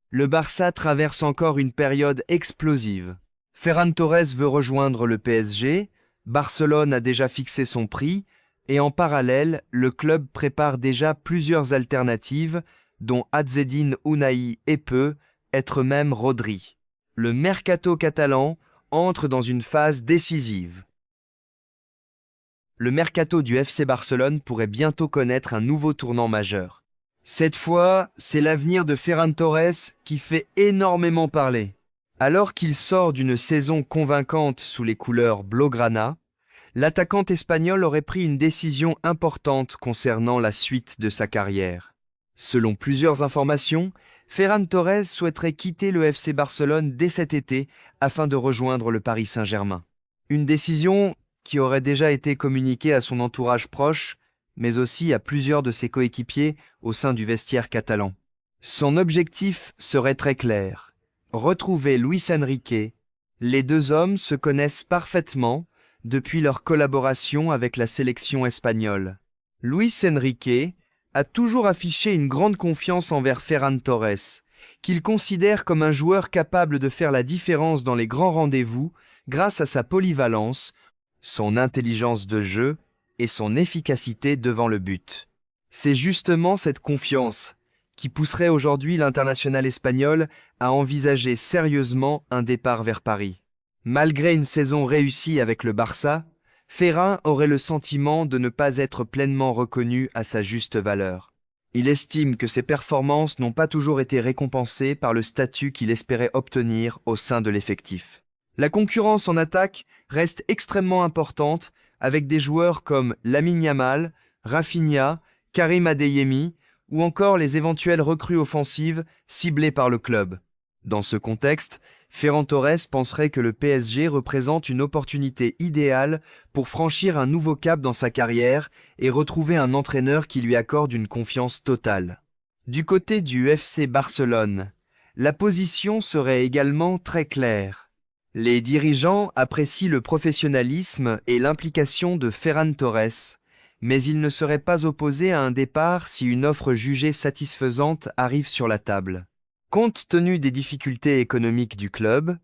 Le Barça traverse encore une période explosive. Ferran Torres veut rejoindre le PSG, Barcelone a déjà fixé son prix, et en parallèle, le club prépare déjà plusieurs alternatives, dont Azzedine Ounahi et peut être même Rodri. Le mercato catalan entre dans une phase décisive. Le mercato du FC Barcelone pourrait bientôt connaître un nouveau tournant majeur. Cette fois, c'est l'avenir de Ferran Torres qui fait énormément parler. Alors qu'il sort d'une saison convaincante sous les couleurs blaugrana, l'attaquant espagnol aurait pris une décision importante concernant la suite de sa carrière. Selon plusieurs informations, Ferran Torres souhaiterait quitter le FC Barcelone dès cet été afin de rejoindre le Paris Saint-Germain. Une décision qui aurait déjà été communiquée à son entourage proche, mais aussi à plusieurs de ses coéquipiers au sein du vestiaire catalan. Son objectif serait très clair: retrouver Luis Enrique. Les deux hommes se connaissent parfaitement depuis leur collaboration avec la sélection espagnole. Luis Enrique a toujours affiché une grande confiance envers Ferran Torres, qu'il considère comme un joueur capable de faire la différence dans les grands rendez-vous grâce à sa polyvalence, son intelligence de jeu et son efficacité devant le but. C'est justement cette confiance qui pousserait aujourd'hui l'international espagnol à envisager sérieusement un départ vers Paris. Malgré une saison réussie avec le Barça, Ferran aurait le sentiment de ne pas être pleinement reconnu à sa juste valeur. Il estime que ses performances n'ont pas toujours été récompensées par le statut qu'il espérait obtenir au sein de l'effectif. La concurrence en attaque reste extrêmement importante avec des joueurs comme Lamine Yamal, Rafinha, Karim Adeyemi ou encore les éventuelles recrues offensives ciblées par le club. Dans ce contexte, Ferran Torres penserait que le PSG représente une opportunité idéale pour franchir un nouveau cap dans sa carrière et retrouver un entraîneur qui lui accorde une confiance totale. Du côté du FC Barcelone, la position serait également très claire. Les dirigeants apprécient le professionnalisme et l'implication de Ferran Torres, mais ils ne seraient pas opposés à un départ si une offre jugée satisfaisante arrive sur la table. Compte tenu des difficultés économiques du club,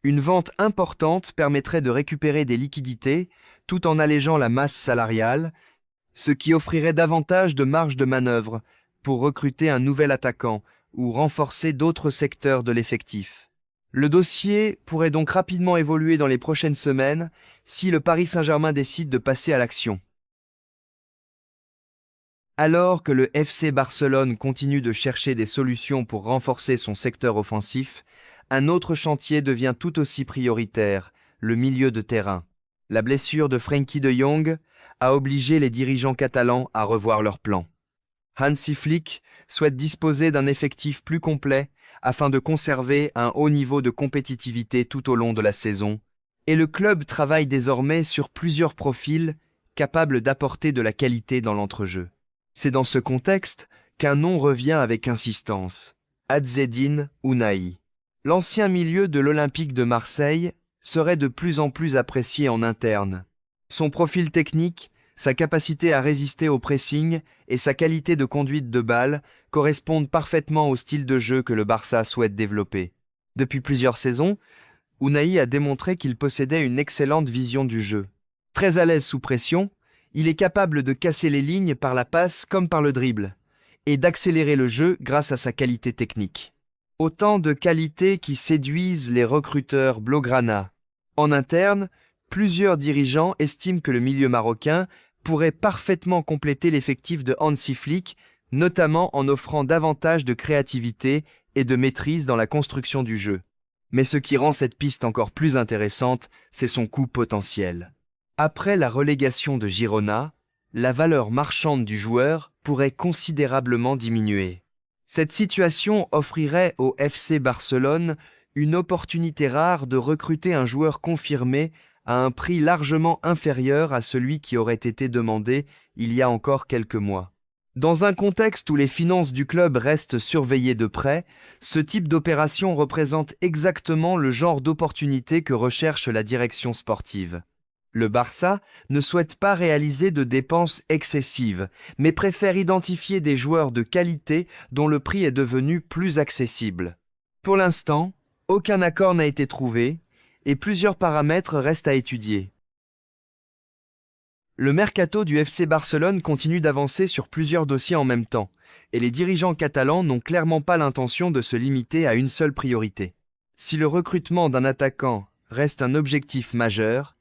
une vente importante permettrait de récupérer des liquidités tout en allégeant la masse salariale, ce qui offrirait davantage de marge de manœuvre pour recruter un nouvel attaquant ou renforcer d'autres secteurs de l'effectif. Le dossier pourrait donc rapidement évoluer dans les prochaines semaines si le Paris Saint-Germain décide de passer à l'action. Alors que le FC Barcelone continue de chercher des solutions pour renforcer son secteur offensif, un autre chantier devient tout aussi prioritaire, le milieu de terrain. La blessure de Frenkie de Jong a obligé les dirigeants catalans à revoir leurs plans. Hansi Flick souhaite disposer d'un effectif plus complet afin de conserver un haut niveau de compétitivité tout au long de la saison, et le club travaille désormais sur plusieurs profils capables d'apporter de la qualité dans l'entrejeu. C'est dans ce contexte qu'un nom revient avec insistance: Azzedine Ounahi. L'ancien milieu de l'Olympique de Marseille serait de plus en plus apprécié en interne. Son profil technique, sa capacité à résister au pressing et sa qualité de conduite de balle correspondent parfaitement au style de jeu que le Barça souhaite développer. Depuis plusieurs saisons, Ounahi a démontré qu'il possédait une excellente vision du jeu. Très à l'aise sous pression, il est capable de casser les lignes par la passe comme par le dribble, et d'accélérer le jeu grâce à sa qualité technique. Autant de qualités qui séduisent les recruteurs blaugrana. En interne, plusieurs dirigeants estiment que le milieu marocain pourrait parfaitement compléter l'effectif de Hansi Flick, notamment en offrant davantage de créativité et de maîtrise dans la construction du jeu. Mais ce qui rend cette piste encore plus intéressante, c'est son coût potentiel. Après la relégation de Girona, la valeur marchande du joueur pourrait considérablement diminuer. Cette situation offrirait au FC Barcelone une opportunité rare de recruter un joueur confirmé à un prix largement inférieur à celui qui aurait été demandé il y a encore quelques mois. Dans un contexte où les finances du club restent surveillées de près, ce type d'opération représente exactement le genre d'opportunité que recherche la direction sportive. Le Barça ne souhaite pas réaliser de dépenses excessives, mais préfère identifier des joueurs de qualité dont le prix est devenu plus accessible. Pour l'instant, aucun accord n'a été trouvé et plusieurs paramètres restent à étudier. Le mercato du FC Barcelone continue d'avancer sur plusieurs dossiers en même temps, et les dirigeants catalans n'ont clairement pas l'intention de se limiter à une seule priorité. Si le recrutement d'un attaquant reste un objectif majeur,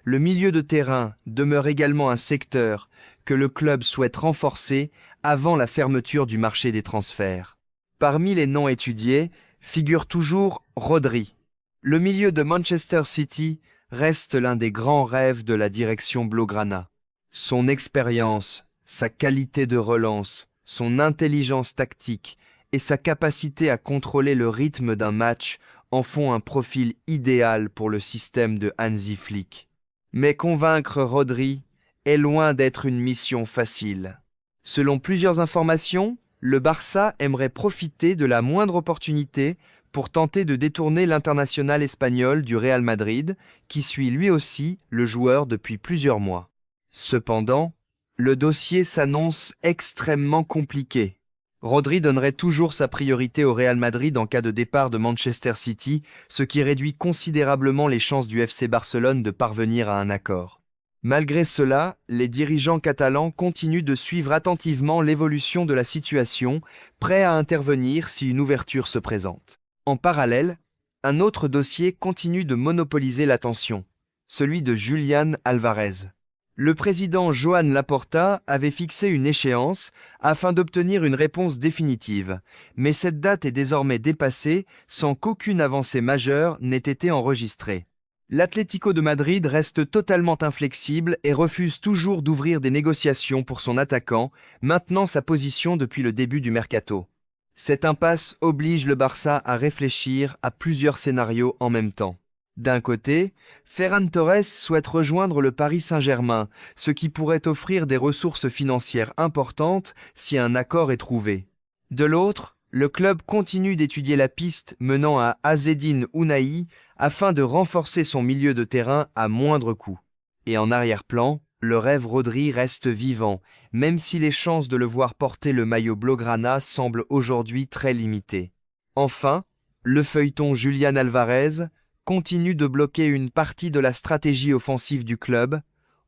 le milieu de terrain demeure également un secteur que le club souhaite renforcer avant la fermeture du marché des transferts. Parmi les noms étudiés figure toujours Rodri. Le milieu de Manchester City reste l'un des grands rêves de la direction blaugrana. Son expérience, sa qualité de relance, son intelligence tactique et sa capacité à contrôler le rythme d'un match en font un profil idéal pour le système de Hansi Flick. Mais convaincre Rodri est loin d'être une mission facile. Selon plusieurs informations, le Barça aimerait profiter de la moindre opportunité pour tenter de détourner l'international espagnol du Real Madrid, qui suit lui aussi le joueur depuis plusieurs mois. Cependant, le dossier s'annonce extrêmement compliqué. Rodri donnerait toujours sa priorité au Real Madrid en cas de départ de Manchester City, ce qui réduit considérablement les chances du FC Barcelone de parvenir à un accord. Malgré cela, les dirigeants catalans continuent de suivre attentivement l'évolution de la situation, prêts à intervenir si une ouverture se présente. En parallèle, un autre dossier continue de monopoliser l'attention, celui de Julián Álvarez. Le président Joan Laporta avait fixé une échéance afin d'obtenir une réponse définitive, mais cette date est désormais dépassée sans qu'aucune avancée majeure n'ait été enregistrée. L'Atlético de Madrid reste totalement inflexible et refuse toujours d'ouvrir des négociations pour son attaquant, maintenant sa position depuis le début du mercato. Cette impasse oblige le Barça à réfléchir à plusieurs scénarios en même temps. D'un côté, Ferran Torres souhaite rejoindre le Paris Saint-Germain, ce qui pourrait offrir des ressources financières importantes si un accord est trouvé. De l'autre, le club continue d'étudier la piste menant à Azzedine Ounahi afin de renforcer son milieu de terrain à moindre coût. Et en arrière-plan, le rêve Rodri reste vivant, même si les chances de le voir porter le maillot blaugrana semblent aujourd'hui très limitées. Enfin, le feuilleton Julián Álvarez continue de bloquer une partie de la stratégie offensive du club,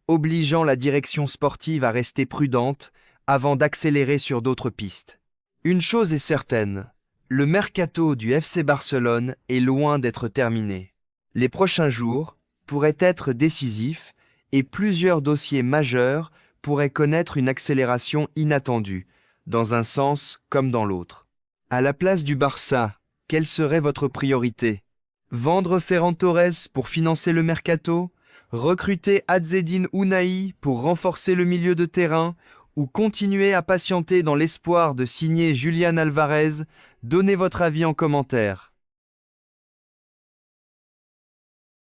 obligeant la direction sportive à rester prudente avant d'accélérer sur d'autres pistes. Une chose est certaine, le mercato du FC Barcelone est loin d'être terminé. Les prochains jours pourraient être décisifs et plusieurs dossiers majeurs pourraient connaître une accélération inattendue, dans un sens comme dans l'autre. À la place du Barça, quelle serait votre priorité ? Vendre Ferran Torres pour financer le mercato, recruter Azzedine Ounahi pour renforcer le milieu de terrain ou continuer à patienter dans l'espoir de signer Julián Álvarez? Donnez votre avis en commentaire.